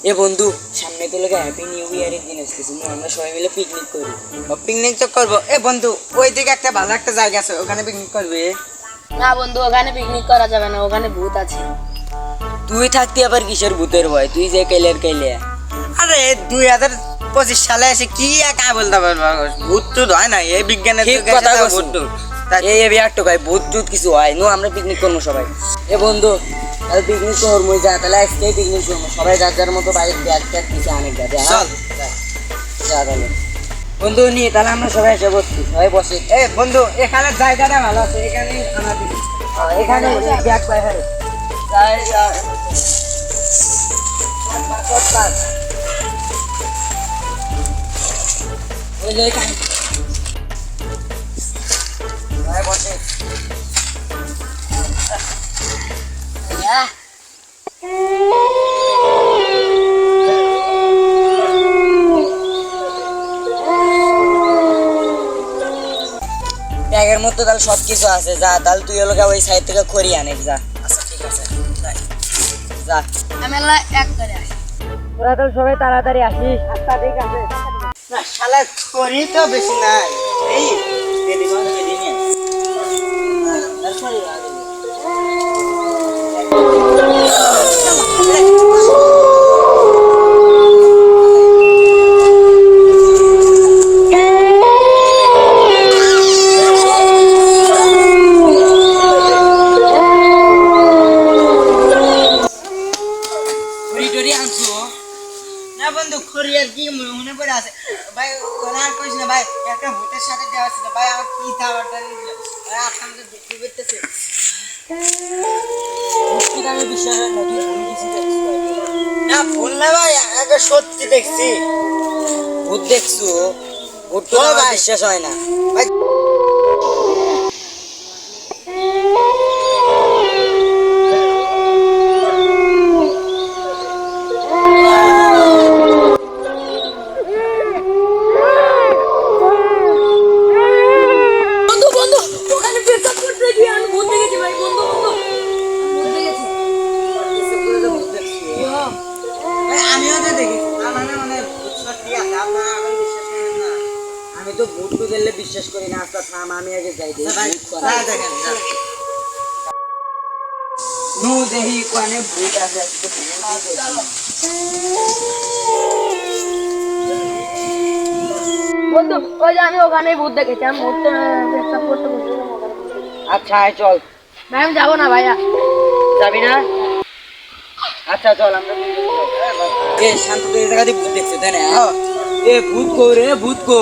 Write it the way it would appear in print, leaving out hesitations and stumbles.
এ বন্ধু, সামনে তো লাগে হ্যাপি নিউ ইয়ারের দিন আসতেছে, আমরা সবাই মিলে পিকনিক করি। পিকনিক তো করবো। এ বন্ধু, ওই দিকে একটা ভালো একটা জায়গা আছে, ওখানে পিকনিক করবে। না বন্ধু, ওখানে পিকনিক করা যাবে না, ওখানে ভূত আছে। তুই থাকতি আবার কিসের ভূতের ভয়? তুই যে কেলে আরে 2025 সালে এসে কি একা বলতে পারবো, ভূত টুত হয় না এই বিজ্ঞানের ঠিক যুগে কথা এসে কইছো। ভূত টুত। এই একটু ভাই ভূত টুত কিছু হয় নো, আমরা পিকনিক করবো সবাই। এ বন্ধু, তাহলে পিকনিক করবো যা, তাহলে আজকে পিকনিক করবো সবাই যার যার মতো বাইক ব্যাগ ট্যাগ কিছু অনেক যাবে। চল যা তাহলে বন্ধু নিয়ে, তাহলে আমরা সবাই এসে বসছি, সবাই বসে। এ বন্ধু, এখানে জায়গাটা ভালো আছে, এখানে খানা দিবি। এখানে ব্যাগ পাই হয় ওই যে এখানে সবাই বসে। ব্যাগের মধ্যে তাহলে সব কিছু আছে, যা তাহলে তুই হলো ওই সাইড থেকে খড়ি আনে যা। আচ্ছা ঠিক আছে, যা আমি আল্লাহ এক করে আসি। তোরা তাহলে সবাই তাড়াতাড়ি আসিস। আচ্ছা ঠিক আছে। না শালা করি তো বেশি নাই, এই না বন্ধু, খড়িয়ার কি মনে পড়ে আছে ভাই, ওরা আর কইস না ভাই, একটা ভূতের সাথে দেওয়া ছিল ভাই, আমার কি খাবারটা দিল ভাই, আপনার তো দেখতে পেতেছে। আমি বিশ্বাস হয় না, তুই ভুল কিছু দেখছিস। না ভুল না ভাই, আগে সত্যি দেখছি। ভূত দেখছো? ভূত তো ও আমার ভাই। বিশ্বাস হয় না ভাই বন্ধু বন্ধু, ওখানে পেশাব করতে গিয়ে আমি ভূত দেখেছি ভাই। বন্ধু বন্ধু, ভূত দেখেছি। ভাই, আমিও তো দেখেছি, আমার মানে ভূত সত্যি আছে, আপনারা এখন বিশ্বাস করেন না। আমি তো ভূত তো দিলে বিশ্বাস করি না। আচ্ছা থাম, আমি আগে যাই দেখি ভাই ভূত করা। যা দেখেন যা। নু দেখি কোনে ভূত আছে আজকে ভূত দেখি। বন্ধু, ওই যে আমি ওখানেই ভূত দেখেছি। আমি ভূত পেশাব করতে বসেছিলাম ওখানে ভূত দেখেছি। আচ্ছা আয় চল। ভাই আমি যাবো না ভাইয়া। যাবি না? আচ্ছা চল আমরা এ শান্ত এই জায়গাতে ভূত দেখছে তাই না? এ ভূত কো রে, ভূত কো।